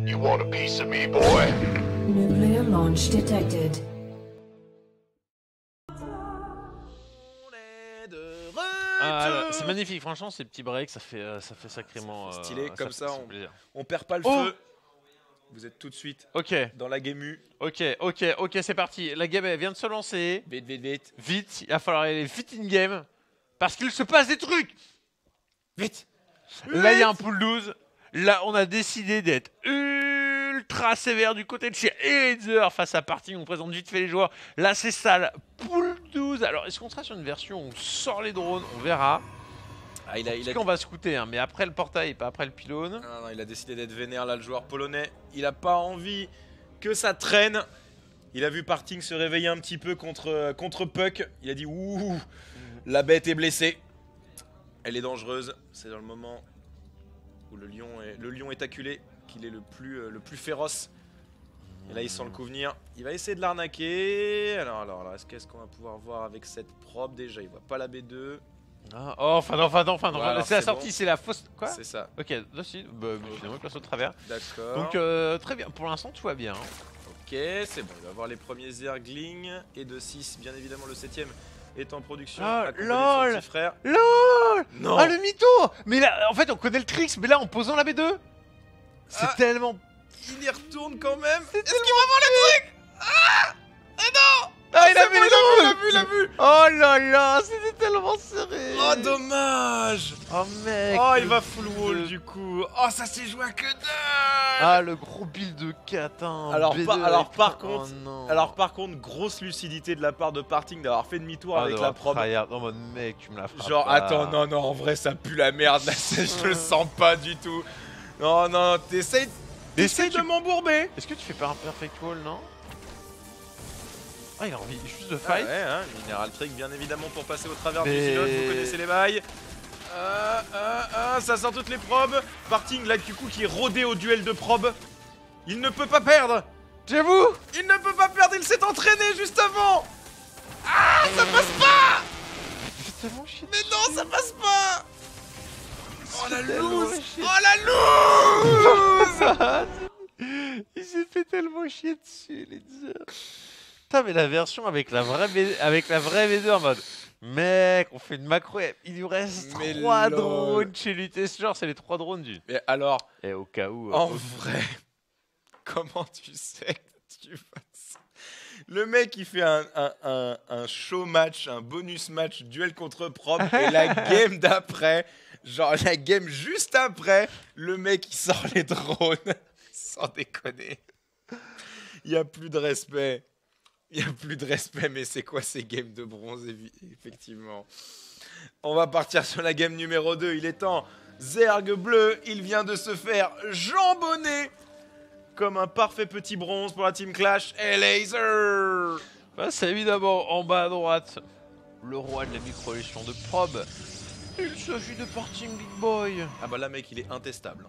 You want a piece of me, boy? Nuclear launch detected. C'est magnifique, franchement, ces petits breaks, ça fait sacrément stylé, comme ça, plaisir. on perd pas le Oh feu. Vous êtes tout de suite Ok, dans la game U. ok, c'est parti. La game elle vient de se lancer. Vite. Vite, il va falloir aller vite in game. Parce qu'il se passe des trucs. Vite. Là, il y a un pool 12. Là, on a décidé d'être ultra sévère du côté de chez Eraser face à Party. On présente vite fait les joueurs. Là, c'est ça, la pool 12. Alors, est-ce qu'on sera sur une version où on sort les drones? On verra. Ah, il Parce qu'on va scouter, hein, mais après le portail, pas après le pylône. Non, il a décidé d'être vénère là, le joueur polonais. Il a pas envie que ça traîne. Il a vu Parting se réveiller un petit peu contre Puck. Il a dit ouh, la bête est blessée. Elle est dangereuse. C'est dans le moment où le lion est acculé qu'il est le plus féroce. Et là, il sent le coup venir. Il va essayer de l'arnaquer. Alors là, qu'est-ce qu'on va pouvoir voir avec cette probe déjà? Il voit pas la B2. Ah, oh, enfin non. Voilà, c'est la c'est sortie, bon. c'est la fausse. Quoi? C'est ça. Ok, là si, finalement, il passe au travers. D'accord. Donc, très bien. Pour l'instant, tout va bien. Ok, c'est bon. Il va avoir les premiers Zerglings. Et de 6, bien évidemment, le 7ème est en production. Ah, accompagné de lol. son petit frère. LOL. Non. Ah, le mytho. Mais là, en fait, on connaît le tricks, mais là, en posant la B2, c'est Ah. tellement... Il y retourne quand même. C'est Est-ce qu'il va voir le truc? Ah, il a C'est vu bon, les il a vu. Oh là là, c'était tellement serré. Oh, dommage. Oh mec. Oh, il le va full wall build. du coup. Oh, ça s'est joué à que dalle. Ah, le gros build de Catin. Alors, B2 par avec- contre- oh, non. Alors par contre, grosse lucidité de la part de Parting d'avoir fait demi-tour avec la probe. En mode mec, tu me la feras Genre, pas. attends, non, en vrai, ça pue la merde, là, je le sens pas du tout. Non, t'essayes Essaye de m'embourber. Est-ce que tu fais pas un perfect wall, non? Ah, il a envie juste de Ah fight. ouais, hein, Mineral Trick, bien évidemment, pour passer au travers du Mais- silo, vous connaissez les bails. Ça sort toutes les probes. Parting, là, du coup, qui est rodé au duel de probes. Il ne peut pas perdre. J'avoue. Il ne peut pas perdre, il s'est entraîné juste avant. Ah, ça passe pas. J'ai tellement chier. Mais non, ça passe pas. Oh la tellement loose. chier. Oh la loose. Il s'est fait tellement chier dessus, les deux. Putain, mais la version avec la vraie V2 en mode mec, on fait une macro. Il lui reste Mais 3 lol. drones chez lui. Genre, c'est les 3 drones du. Mais alors, Et au cas où. en vrai, comment tu sais que tu fasses? Le mec, il fait un show match, un bonus match, duel contre probe, et la game d'après, genre la game juste après, le mec, il sort les drones. Sans déconner. Il n'y a plus de respect. Il n'y a plus de respect, mais c'est quoi ces games de bronze, effectivement. On va partir sur la game numéro 2. Il est temps. Zerg bleu, il vient de se faire jambonner comme un parfait petit bronze pour la team Clash. Et Laser. Bah, c'est évidemment en bas à droite le roi de la micro-élection de probe. Il s'agit de Parting Big Boy. Ah bah là, mec, il est intestable.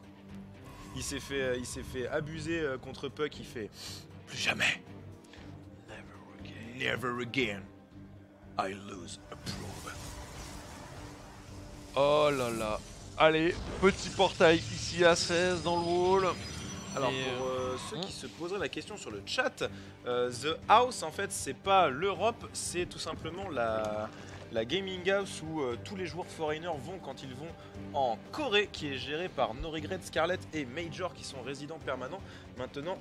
Il s'est fait abuser contre Puck. Il fait plus jamais. Never again. I lose a probe. Oh là là. Allez, petit portail ici à 16 dans le wall. Alors Et, pour ceux qui se poseraient la question sur le chat, The House en fait c'est pas l'Europe, c'est tout simplement la gaming house où tous les joueurs foreigners vont quand ils vont en Corée, qui est gérée par No Regret, Scarlett et Major, qui sont résidents permanents maintenant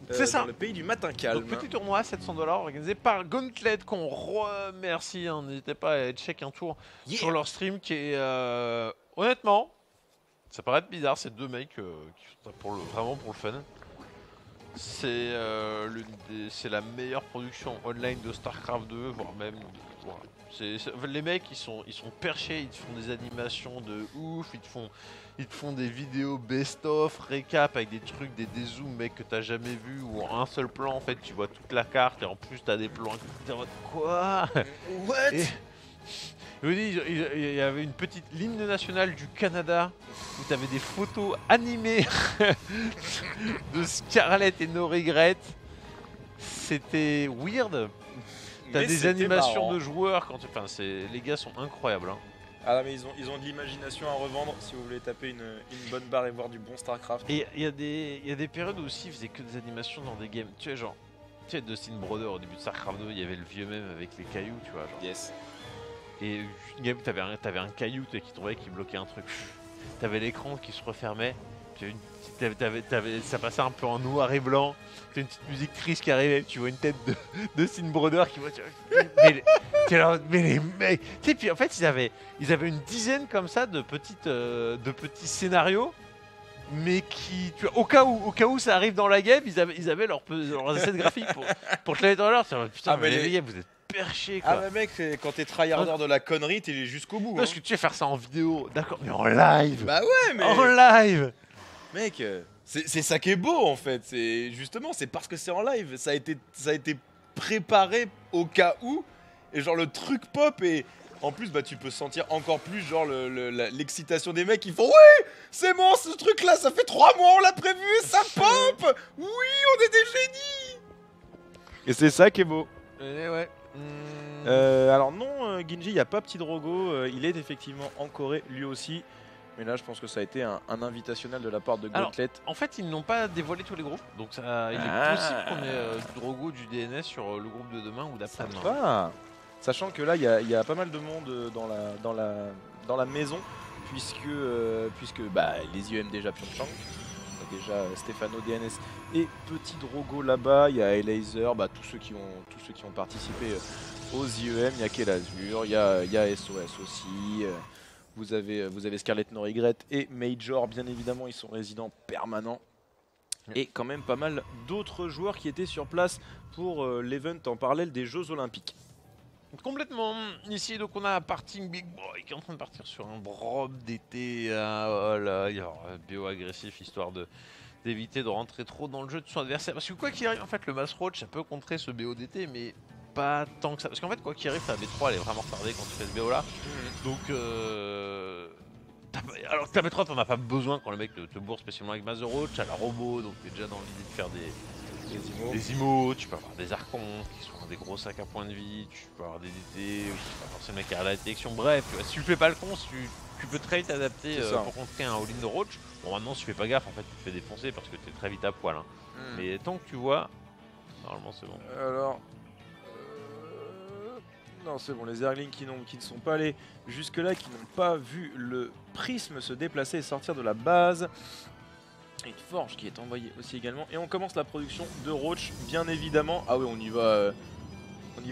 C'est ça. dans le pays du matin calme. Donc, petit tournoi à 700 $ organisé par Gauntlet qu'on remercie. Hein. N'hésitez pas à aller check un tour sur leur stream qui est honnêtement, ça paraît être bizarre, c'est deux mecs qui sont vraiment pour le fun. C'est c'est la meilleure production online de StarCraft 2, voire même. Voilà. Les mecs ils sont perchés, ils te font des animations de ouf, ils te font des vidéos best-of, récap avec des trucs, des zooms mec que t'as jamais vu, ou en un seul plan en fait tu vois toute la carte et en plus t'as des plans t'es en mode quoi. What? Et- je vous dis, il y avait une petite l'hymne national du Canada où tu avais des photos animées de Scarlett et No Regret. C'était weird. T'as Mais des c'était animations marrant. de joueurs quand les gars sont incroyables. Hein. Ah mais ils ont de l'imagination à revendre si vous voulez taper une bonne barre et voir du bon StarCraft. Et il y a des périodes où aussi ils faisaient que des animations dans des games. Tu sais, genre, tu sais, Dustin Brother au début de StarCraft 2, il y avait le vieux même avec les cailloux, tu vois. Genre. Yes. Et une game, t'avais un caillou qui tombait, qui bloquait un truc. T'avais l'écran qui se refermait. Ça passait un peu en noir et blanc. T'as une petite musique triste qui arrivait. Tu vois une tête de Sin Brother qui voit. Mais les mecs. Tu sais, puis en fait, ils avaient une dizaine comme ça de petits scénarios. Mais qui, tu vois, au cas où ça arrive dans la game, ils avaient leurs assets graphiques pour te les mettre dans l'heure. Putain, mais les gars, vous êtes perchés quoi. Ah mais mec, quand t'es tryharder de la connerie, t'es jusqu'au bout. Parce que tu vas faire ça en vidéo, d'accord, mais en live. Bah ouais, mais En live. mec, c'est ça qui est beau en fait. C'est parce que c'est en live. Ça a été préparé au cas où. Et genre le truc pop et en plus bah tu peux sentir encore plus genre l'excitation des mecs qui font ouais, c'est bon ce truc là, ça fait 3 mois on l'a prévu et ça pop. Oui, on est des génies. Et c'est ça qui est beau. Ouais. Alors non, Ginji, il n'y a pas Petit Drogo, il est effectivement en Corée lui aussi. Mais là, je pense que ça a été un invitationnel de la part de Gauntlet. En fait, ils n'ont pas dévoilé tous les groupes, donc il est possible qu'on ait du Drogo, du DNS sur le groupe de demain ou d'après-demain. Sympa. Sachant que là, il y a pas mal de monde dans la maison, puisque bah, les IEM déjà Pyeongchang, on a déjà Stefano DNS et Petit Drogo là-bas, il y a Elaser, bah, tous ceux qui ont participé aux IEM, il y a Kelazur, il y a SOS aussi. Vous avez Scarlet No Regret et Major, bien évidemment, ils sont résidents permanents. Et quand même pas mal d'autres joueurs qui étaient sur place pour l'event en parallèle des Jeux Olympiques. Complètement. Ici, donc on a Parting Big Boy qui est en train de partir sur un drop d'été. Voilà, il y aura un BO agressif histoire d'éviter de rentrer trop dans le jeu de son adversaire. Parce que quoi qu'il arrive, en fait, le Mass Roach, ça peut contrer ce BO d'été, mais pas tant que ça. Parce qu'en fait, quoi qu'il arrive, ta B3 elle est vraiment retardée quand tu fais ce BO là. Donc, alors ta B3, t'en as pas besoin quand le mec te bourre spécialement avec Mass Roach. T'as la robot, donc t'es déjà dans l'idée de faire des IMO, tu peux avoir des archons qui sont des gros sacs à points de vie, tu peux avoir des DT, ou tu peux avoir ce mec à la détection. Bref, si tu fais pas le con, tu peux très vite t'adapter pour contrer un all-in de Roach. Bon, maintenant, si tu fais pas gaffe, en fait, tu te fais défoncer parce que t'es très vite à poil. Hein. Mais tant que tu vois, normalement, c'est bon. Alors. Non, c'est bon, les Zerglings qui ne sont pas allés jusque-là, qui n'ont pas vu le prisme se déplacer et sortir de la base. Une forge qui est envoyée aussi également. Et on commence la production de Roach, bien évidemment. Ah oui, on y va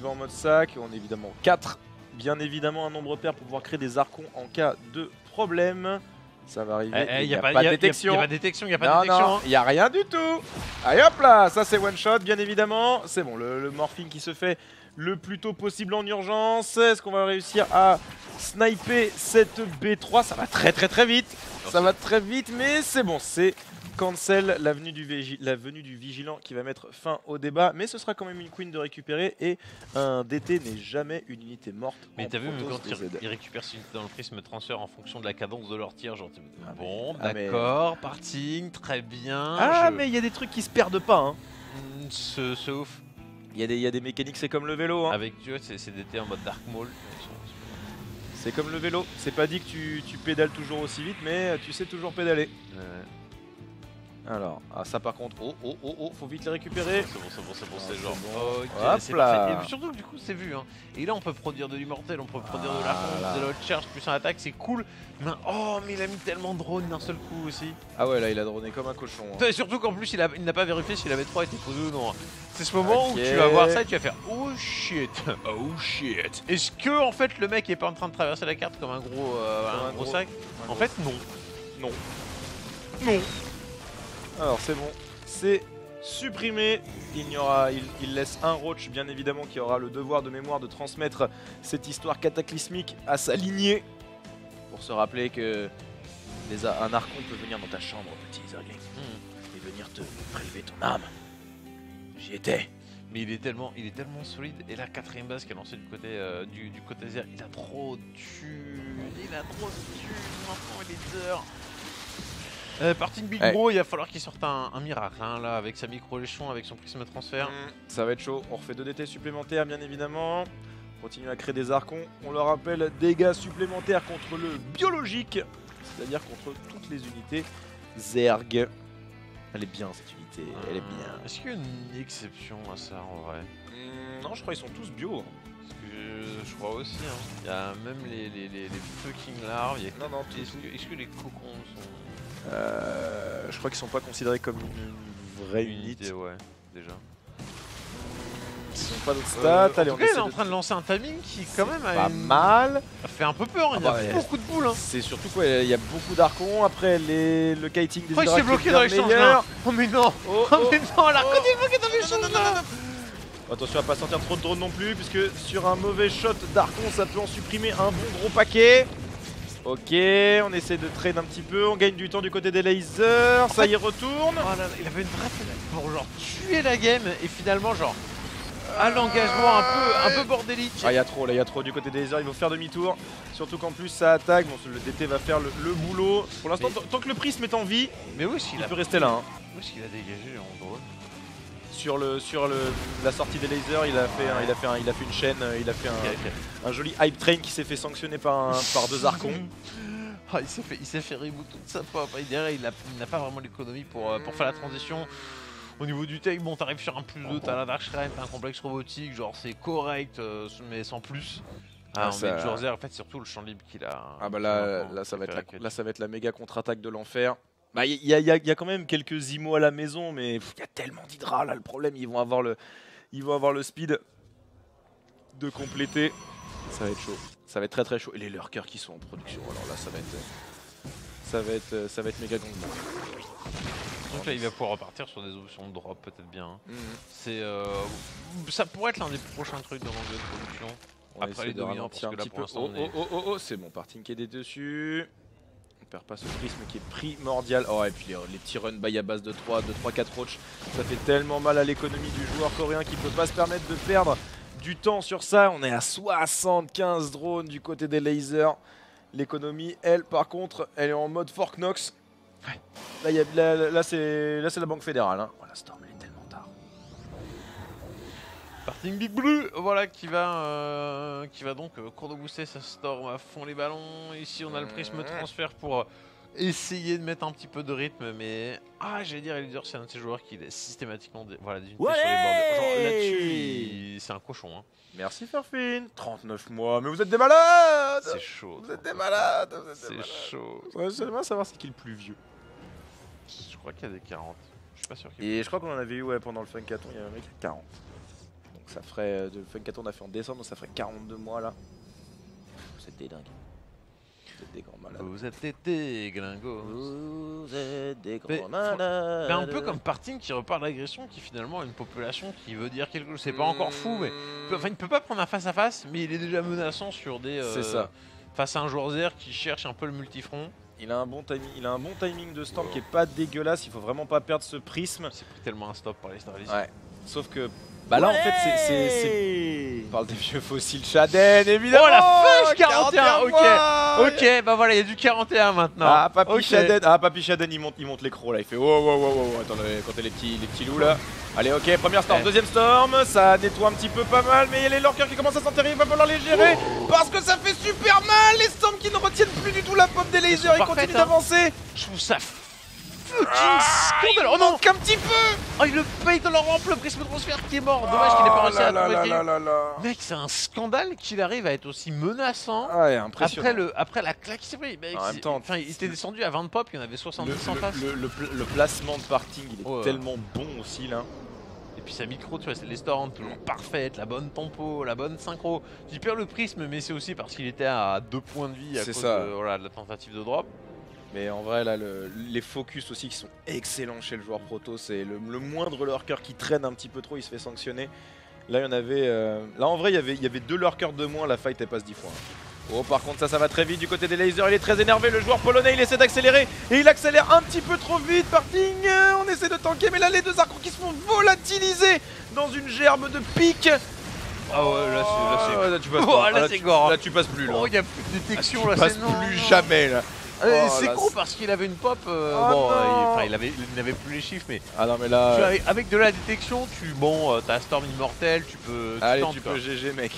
en mode sac. On est évidemment 4. Bien évidemment, un nombre pair pour pouvoir créer des archons en cas de problème. Ça va arriver. Il n'y a pas de détection. Il n'y a pas de détection, il n'y a pas de détection. Non, il n'y a rien du tout. Allez hop là, ça c'est one shot, bien évidemment. C'est bon, le morphing qui se fait le plus tôt possible en urgence. Est-ce qu'on va réussir à sniper cette B3? Ça va très vite. Ça va très vite, mais c'est bon, c'est cancel la venue du vigilant qui va mettre fin au débat. Mais ce sera quand même une queen de récupérer et un DT n'est jamais une unité morte. Mais t'as vu, quand ils récupèrent dans le prisme transfert en fonction de la cadence de leur tir, genre bon, d'accord, parting, très bien. Mais il y a des trucs qui se perdent pas. Hein. C'est ouf. Il y a des mécaniques, c'est comme le vélo. Hein. Avec tu vois, c'est DT en mode Dark Maul. C'est comme le vélo. C'est pas dit que tu pédales toujours aussi vite, mais tu sais toujours pédaler. Alors, ça par contre, faut vite les récupérer. C'est bon, c'est genre. Bon. Ok, c'est parfait. Et surtout, du coup, c'est vu. Hein. Et là, on peut produire de l'immortel, on peut produire de la fonte, de l'autre charge, plus en attaque, c'est cool. Mais il a mis tellement de drones d'un seul coup aussi. Ah ouais, là, il a droné comme un cochon. Hein. Et surtout qu'en plus, il n'a pas vérifié si la V3 était posée ou non. C'est ce moment où tu vas voir ça et tu vas faire oh shit. Oh shit. Est-ce que, en fait, le mec est pas en train de traverser la carte comme un gros sac? En fait, non. Alors c'est bon, c'est supprimé. Il laisse un Roach bien évidemment qui aura le devoir de mémoire de transmettre cette histoire cataclysmique à sa lignée. Pour se rappeler que un archon peut venir dans ta chambre, petit Zergling, et venir te prélever ton âme. J'y étais. Mais il est tellement solide. Et la quatrième base qui est lancée du côté Zer, il a trop de thunes. Maintenant il est d'heures. Parting Big Bro, il va falloir qu'il sorte un miracle hein, là, avec sa micro-léchon, avec son prisme transfert. Ça va être chaud, on refait 2 DT supplémentaires bien évidemment. Continue à créer des archons. On le rappelle, dégâts supplémentaires contre le biologique, c'est-à-dire contre toutes les unités Zerg. Elle est bien cette unité, elle est bien. Est-ce qu'il y a une exception à ça en vrai? Non, je crois qu'ils sont tous bio. Parce que je crois aussi. Hein. Il y a même les fucking larves. Il y a Non, non, est-ce que les cocons sont je crois qu'ils sont pas considérés comme une vraie unité. Ouais, déjà. Ils n'ont pas d'autres stats. Allez, en on tout cas, il est essaie en de... train de lancer un timing qui quand même Pas mal. a fait un peu peur. Il bah, a fait beaucoup de boules. Hein. C'est surtout quoi, il y a beaucoup d'archons. Après, le kiting des Oh, il s'est Hydrax bloqué est dans bien l'échange meilleur. là. Oh mais non. Oh, Oh mais non, la côte est bloquée dans l'échange là. Attention à pas sortir trop de drones non plus, puisque sur un mauvais shot d'archon, ça peut en supprimer un bon gros paquet. Ok, on essaie de trade un petit peu, on gagne du temps du côté des lasers, ça y retourne. Oh là là, il avait une vraie fenêtre pour genre tuer la game et finalement genre à l'engagement un peu bordélique. Ah, il y a trop, là, il y a trop du côté des lasers, il faut faire demi-tour. Surtout qu'en plus ça attaque, bon, le DT va faire le boulot. Pour l'instant, tant que le prisme est en vie, Mais où est-ce qu'il il a peut rester là. Hein. Où est-ce qu'il a dégagé en drone? Sur la sortie des lasers, il a fait une chaîne, il a fait un joli hype train qui s'est fait sanctionner par deux archons. Ah, il s'est fait reboot toute sa pop. Et derrière, il n'a pas vraiment l'économie pour faire la transition. Au niveau du tech, bon, t'arrives sur un plus 2, t'as la Dark Shrine, t'as un complexe robotique, genre c'est correct, mais sans plus. Ah, ça... mais Jorzer, en fait, c'est surtout le champ libre qu'il a. Ah bah là, ça va être la méga contre-attaque de l'enfer. Bah il y a quand même quelques IMO à la maison, mais il y a tellement d'Hydra là. Le problème, ils vont avoir le speed de compléter. Ça va être chaud. Ça va être très très chaud. Et les lurkers qui sont en production, alors là, ça va être méga gangbang. Donc là, il va pouvoir repartir sur des options de drop, peut-être bien. C'est, ça pourrait être l'un des prochains trucs de l'angle de production. On Après les de dominants, parce ralentir que un là petit pour peu. l'instant, on est... Oh, c'est bon, Parting qui est dessus. On perd pas ce prisme qui est primordial. Oh, et puis les petits run by à base de 3-4 roach, ça fait tellement mal à l'économie du joueur coréen qui peut pas se permettre de perdre du temps sur ça. On est à 75 drones du côté des lasers. L'économie, elle, par contre, elle est en mode Fort Knox. Ouais. Là, c'est la banque fédérale. Hein. Oh, la Storm, elle est tellement tard. Parting Big Blue, voilà, qui va donc chrono booster sa Storm à fond les ballons. Ici, on a le prisme transfert pour essayer de mettre un petit peu de rythme, mais j'allais dire, Elder, c'est un de ces joueurs qui laisse systématiquement des unités sur les bords. Genre là-dessus, c'est un cochon. Hein. Merci Fairfin, 39 mois, mais vous êtes des malades. C'est chaud. Vous êtes des malades. C'est chaud. Ouais, j'aimerais savoir c'est qui le plus vieux. Je crois qu'il y a des 40. Je suis pas sûr qu'il y ait. Et je crois qu'on en avait eu pendant le Funkathon, il y avait un mec à 40. Donc ça ferait, le Funkathon on a fait en décembre, donc ça ferait 42 mois là. Vous êtes des dingues. Vous êtes des grands malades. Vous êtes des glingos. Vous êtes des Mais grands malades. Mais un peu comme Parting qui repart d'agression, qui finalement a une population qui veut dire quelque chose. C'est pas encore fou, mais enfin, il peut pas prendre un face à face, mais il est déjà menaçant sur des. C'est ça. Face à un joueur Zer qui cherche un peu le multifront. Il a un bon timing de Storm qui est pas dégueulasse. Il faut vraiment pas perdre ce prisme. C'est pris tellement un stop par les Starlys. Ouais. Sauf que bah là en fait c'est on parle des vieux fossiles Shaden évidemment. Oh la fâche 41. mois. Ok, bah voilà, il y a du 41 maintenant. Ah Papy Ok. Shaden, Papy Shaden il monte l'écro là, il fait wow, attendez, comptez les petits loups là. Allez ok, première storm, deuxième storm, ça nettoie un petit peu pas mal, mais il y a les lurkers qui commencent à s'enterrer, il va falloir les gérer parce que ça fait super mal, les storms qui ne retiennent plus du tout la pop des lasers, ils continuent d'avancer. Je trouve ça fucking scandaleux. Oh non, qu'un petit peu. oh il le paye dans leur rampe, le prisme transfert qui est mort. Dommage qu'il n'ait pas réussi à convaincre. Mec, c'est un scandale qu'il arrive à être aussi menaçant. Ouais, impressionnant. Après la claque qu'il s'est pris. Mec, en même temps, il était descendu à 20 pop, il y en avait 70 en face. Le placement de Parting il est tellement bon aussi là. Et puis sa micro, tu vois, c'est les storms toujours parfaites, la bonne tempo, la bonne synchro. Tu perds le prisme, mais c'est aussi parce qu'il était à 2 points de vie à cause de la tentative de drop. Mais en vrai, là, les focus aussi qui sont excellents chez le joueur proto, c'est le moindre lurker qui traîne un petit peu trop, il se fait sanctionner. Là, il y en avait. Là, en vrai, il y avait 2 lurkers de moins, la fight elle passe 10 fois. Oh, par contre, ça va très vite du côté des lasers, il est très énervé. Le joueur polonais, il essaie d'accélérer et il accélère un petit peu trop vite. Parting, on essaie de tanker, mais là, les 2 archons qui se font volatiliser dans une gerbe de pique. Ah ouais, là c'est. Tu passes pas. Là c'est gore. Là, tu passes plus. Là. Oh, il n'y a plus de détection là, Tu passes c'est non. plus jamais là. C'est là, con parce qu'il avait une pop. Il n'avait plus les chiffres, mais. Ah non, mais là. Tu vois, avec de la détection, t'as Storm immortel, tu peux. Allez, tu peux GG, mec.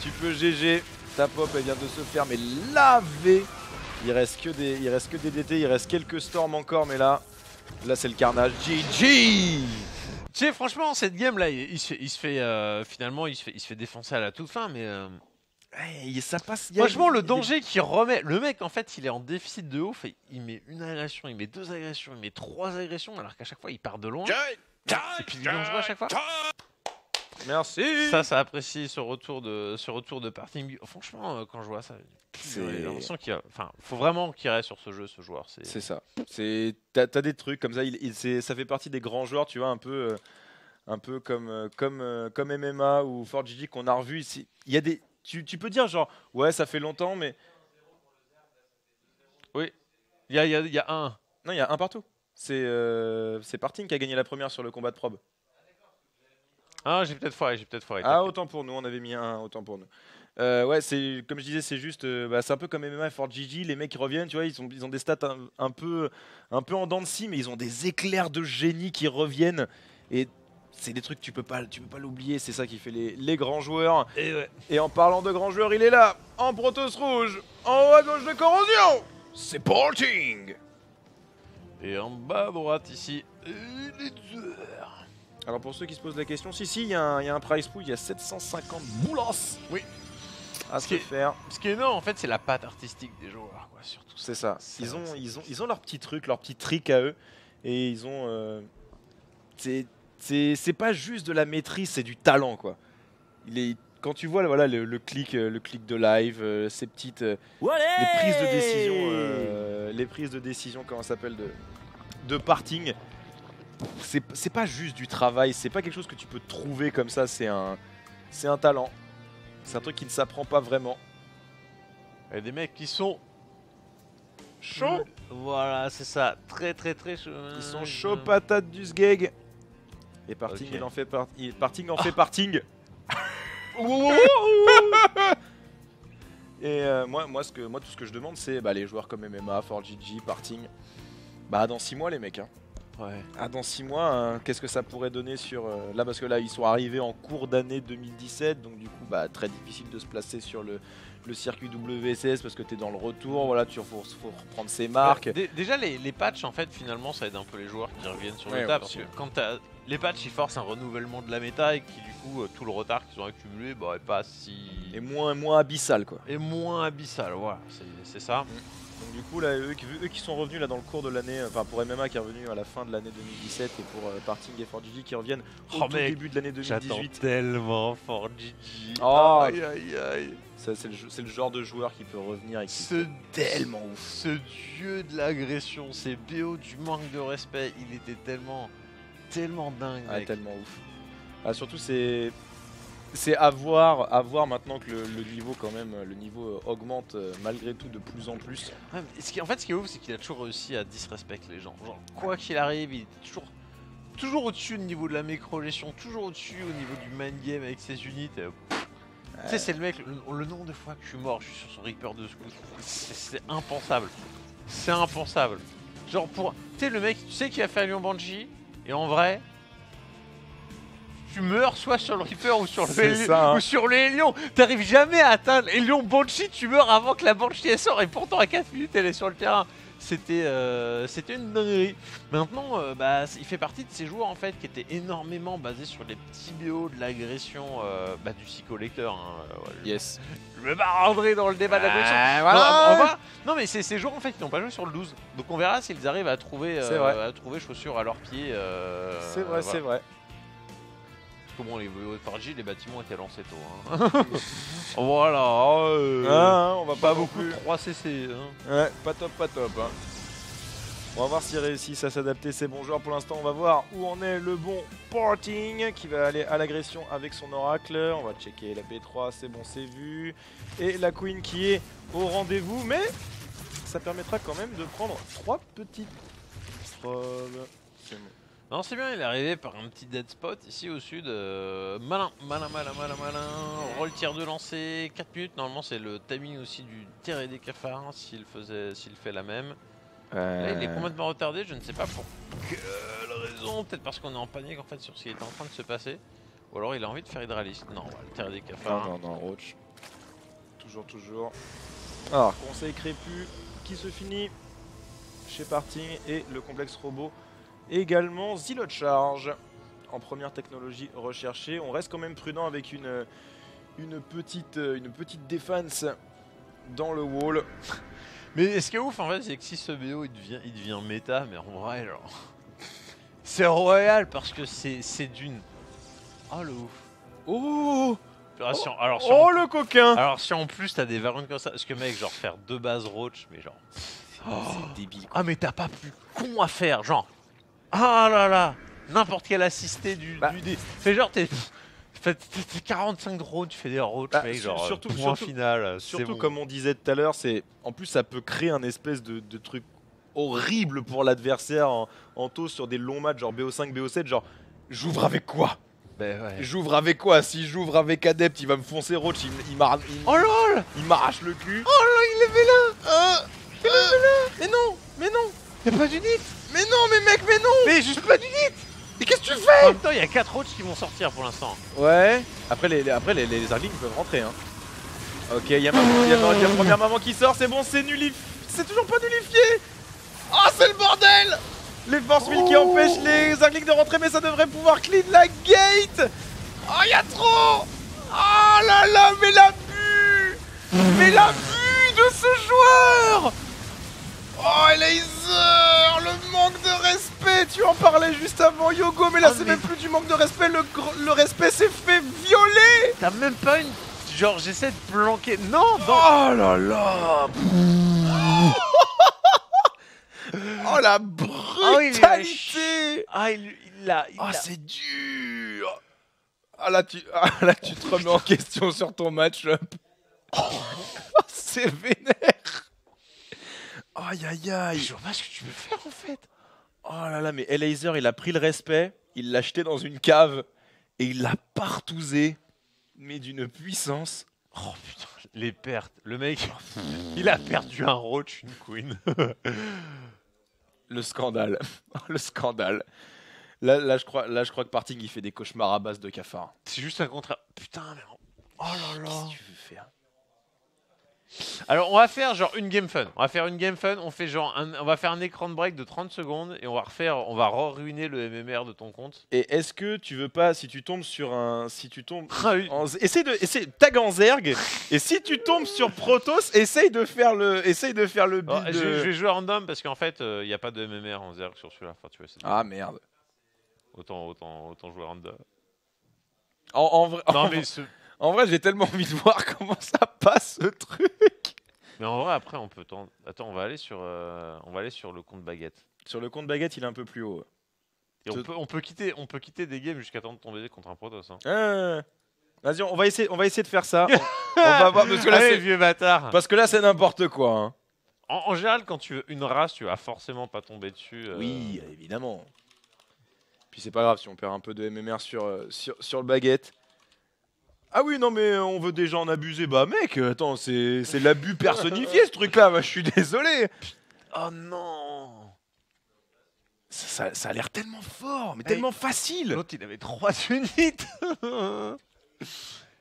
Tu peux GG. Ta pop elle vient de se faire mais laver. Il reste que des DT, il reste quelques storms encore, mais là c'est le carnage. GG. Tu sais, franchement, cette game là, il se fait finalement, il se fait défoncer à la toute fin, mais Ouais, ça passe. franchement, le danger qui remet, le mec en fait, il est en déficit de ouf et il met une agression, il met 2 agressions, il met 3 agressions, alors qu'à chaque fois il part de loin. Et puis il est dangereux à chaque fois. Merci. Ça apprécie ce retour de parting. Franchement, quand je vois ça, j'ai l'impression qu'il faut vraiment qu'il reste sur ce jeu, ce joueur. C'est ça. T'as des trucs comme ça. Ça fait partie des grands joueurs, tu vois, un peu comme MMA ou ForGG qu'on a revu ici. Il y a des, tu peux dire genre, ouais, ça fait longtemps, mais oui, il y a un. Non, il y a un partout. C'est Parting qui a gagné la première sur le combat de probe. Ah, j'ai peut-être foiré. Ah, autant pour nous, on avait mis un, autant pour nous. Ouais, c'est comme je disais, c'est juste, c'est un peu comme MMA et ForGG. Les mecs qui reviennent, tu vois, ils ont des stats un peu en dents de scie, mais ils ont des éclairs de génie qui reviennent. Et c'est des trucs que tu peux pas l'oublier. C'est ça qui fait les grands joueurs. Et en parlant de grands joueurs, il est là, en Protoss rouge, en haut à gauche de Corrosion. C'est Parting. Et en bas à droite ici, Alors pour ceux qui se posent la question, si, il y a un prize pool, il y a 750 boulasses. Oui. À se faire. Ce qui est énorme en fait, c'est la patte artistique des joueurs, quoi, surtout. C'est ça. Ils ont leurs petits trucs, leurs petits tricks à eux, et ils ont. C'est pas juste de la maîtrise, c'est du talent, quoi. Quand tu vois voilà, le clic de live, ces petites les prises de décision, comment ça s'appelle, de Parting. C'est pas juste du travail, c'est pas quelque chose que tu peux trouver comme ça, c'est un talent. C'est un truc qui ne s'apprend pas vraiment. Il y a des mecs qui sont chauds. Voilà, c'est ça, très chauds. Ils sont chauds patates du sgeg. Et Parting, Okay. il en fait Parting en fait Parting. Et moi, tout ce que je demande, c'est les joueurs comme MMA, ForGG, Parting. Dans 6 mois, les mecs. Hein. Ouais. Dans 6 mois, qu'est-ce que ça pourrait donner sur. Là, parce que là, ils sont arrivés en cours d'année 2017, donc du coup, très difficile de se placer sur le circuit WSS parce que tu es dans le retour, voilà, faut reprendre ses marques. Déjà, les patchs, en fait, finalement, ça aide un peu les joueurs qui reviennent sur le tas, parce que quand les patchs, ils forcent un renouvellement de la méta et qui, du coup, tout le retard qu'ils ont accumulé est pas si. Et moins abyssal, quoi. Et moins abyssal, voilà, c'est ça. Donc du coup là, eux qui sont revenus là dans le cours de l'année, enfin pour MMA qui est revenu à la fin de l'année 2017 et pour Parting et ForGG qui reviennent au tout début de l'année 2018. J'attends tellement ForGG. Oh, aïe. Ça, c'est le genre de joueur qui peut revenir et qui Ce tellement ouf. Ce dieu de l'agression, ces BO du manque de respect, il était tellement dingue. Ah, mec. tellement ouf. Surtout c'est à voir maintenant que le niveau quand même, le niveau augmente malgré tout de plus en plus. Ouais, mais ce qui est ouf, c'est qu'il a toujours réussi à disrespecter les gens. Genre, quoi qu'il arrive, il est toujours au-dessus au niveau de la micro-gestion, toujours au-dessus au niveau du mind game avec ses unités. Tu sais, c'est le mec, le nombre de fois que je suis mort, je suis sur son Reaper de Scout. C'est impensable. C'est impensable. Genre pour. Tu sais, le mec, tu sais qu'il a fait Lyon Banshee, et en vrai. Tu meurs soit sur le Reaper ou sur le Hélion. T'arrives jamais à atteindre Hélion Banshee, tu meurs avant que la Banshee elle sort et pourtant à 4 minutes elle est sur le terrain. C'était une dinguerie. Maintenant, il fait partie de ces joueurs en fait qui étaient énormément basés sur les petits BO de l'agression du psycholecteur. Yes. Je me barrerai dans le débat de l'agression. Voilà. Non mais c'est ces joueurs en fait qui n'ont pas joué sur le 12. Donc on verra s'ils arrivent à trouver chaussures à leurs pieds. C'est vrai, c'est vrai. Comment les ForGG, les bâtiments étaient lancés tôt. Hein. Voilà. On va Pas beaucoup de 3 CC. Hein. Ouais, pas top. Hein. On va voir s'ils réussissent à s'adapter ces bons joueurs. Pour l'instant, on va voir où en est le bon Parting qui va aller à l'agression avec son oracle. On va checker la B3, c'est bon, c'est vu. Et la Queen qui est au rendez-vous, mais ça permettra quand même de prendre 3 petites probes. C'est bon. Non, c'est bien, il est arrivé par un petit dead spot ici au sud. Malin. Roll tir de lancer, 4 minutes. Normalement, c'est le timing aussi du tir et des cafards s'il fait la même. Là, il est complètement retardé, je ne sais pas pour quelle raison. Peut-être parce qu'on est en panique en fait sur ce qui est en train de se passer. Ou alors il a envie de faire hydraliste. Non, le tir et des cafards. Non, Roach. toujours. Alors, conseil Crépu qui se finit chez Parting et le complexe robot également. Zilot Charge en première technologie recherchée. On reste quand même prudent avec une petite défense dans le wall. Mais ce qui est ouf en fait, c'est que si ce BO il devient méta, mais en vrai, genre. C'est royal parce que c'est d'une. Oh le ouf. Oh, Alors, oh le coquin. alors si en plus t'as des variantes comme ça, parce que mec, genre faire 2 bases roach, mais genre. C'est débile quoi. Ah mais t'as pas plus con à faire, genre. Ah là là, n'importe quel assisté du dé. Fais genre t'es 45 drones, tu fais des roach, Bah, mec, genre surtout- point surtout- final. c'est Surtout bon. comme on disait tout à l'heure, c'est en plus ça peut créer un espèce de truc horrible pour l'adversaire en taux sur des longs matchs genre BO5, BO7, genre j'ouvre avec quoi? Ben ouais. J'ouvre avec quoi? Si j'ouvre avec Adept, il va me foncer Roach, Oh lol. il m'arrache le cul. Oh là, il est là. Mais non, mais non, Y'a pas d'unité. mais non, mais mec, mais non. Mais juste pas d'unité. Mais qu'est-ce que tu En fais? même temps, il y a 4 roach qui vont sortir pour l'instant. Ouais. Après les Arglings peuvent rentrer hein. Ok, il y a première maman qui sort, c'est bon, c'est toujours pas nullifié. Oh, c'est le bordel. Les force field qui empêchent les Arglings de rentrer, mais ça devrait pouvoir clean la gate. Oh, y a trop. Oh là là, mais l'abus. Mais l'abus de ce joueur. Oh, Laser, le manque de respect. Tu en parlais juste avant, Yogo, mais là Oh, c'est mais- même plus du manque de respect, le respect s'est fait violer. T'as même pas une. Genre, j'essaie de planquer. Non, non. Oh là là. Oh la brutalité. Ah, il a. Ah, c'est dur. Ah là tu te remets en question sur ton match-up. C'est vénère. Aïe aïe aïe. Je vois pas ce que tu veux faire en fait. Oh là là, mais Elazer, il a pris le respect, il l'a jeté dans une cave et il l'a partousé, mais d'une puissance. Oh putain, les pertes. Le mec, il a perdu un roach, une queen. Le scandale. Le scandale. Là, je crois que Parting il fait des cauchemars à base de cafards. C'est juste un contrat. Putain, mais. Oh là là. Qu'est-ce que tu veux faire? Alors, on va faire genre une game fun. On va faire une game fun. On fait genre on va faire un écran de break de 30 secondes et on va ruiner le MMR de ton compte. Et est-ce que tu veux pas, si tu tombes sur un. Si tu tombes. Ah oui. Tag en Zerg, et si tu tombes sur Protoss, essaye de faire le build. Oh, je vais jouer random parce qu'en fait, il n'y a pas de MMR en Zerg sur celui-là. Enfin, tu vois, c'est Ah merde. autant jouer random. En vrai, Non, mais ce. en vrai, j'ai tellement envie de voir comment ça passe ce truc. Mais en vrai, après, on peut tendre. Attends, on va aller sur le compte baguette. Sur le compte baguette, il est un peu plus haut. Et on peut quitter des games jusqu'à temps de tomber contre un Protoss. Hein. Vas-y, on va essayer de faire ça. On va voir parce que là, Allez, c'est, vieux bâtard. parce que là, c'est n'importe quoi. Hein. En général, quand tu veux une race, tu vas forcément pas tomber dessus. Oui, évidemment. Puis c'est pas grave si on perd un peu de MMR sur le baguette. Ah oui, non, mais on veut déjà en abuser. Bah, mec, attends, c'est l'abus personnifié ce truc-là. Bah, je suis désolé. Oh non. Ça a l'air tellement fort, mais Hey. tellement facile. L'autre, il avait 3 unités.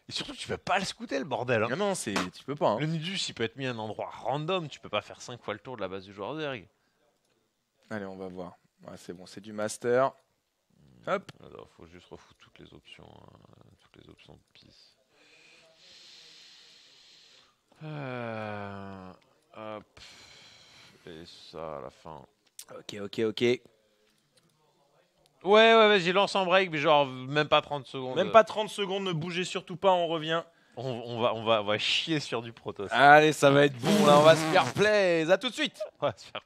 Et surtout, tu peux pas le scouter, le bordel. Hein. Ah non, tu peux pas. Hein. Le Nidus, il peut être mis à un endroit random. Tu peux pas faire 5 fois le tour de la base du joueur Zerg. Allez, on va voir. Ouais, c'est bon, c'est du master. Hop. Alors, faut juste refoutre toutes les options. Toutes les options de pisse. Hop. Et ça à la fin. Ok. Ouais, vas-y, lance en break, mais genre même pas 30 secondes. Même pas 30 secondes, ne bougez surtout pas, on revient. On va chier sur du Protoss. Allez, ça va être bon, là, on va se faire plaisir. À tout de suite. On va se faire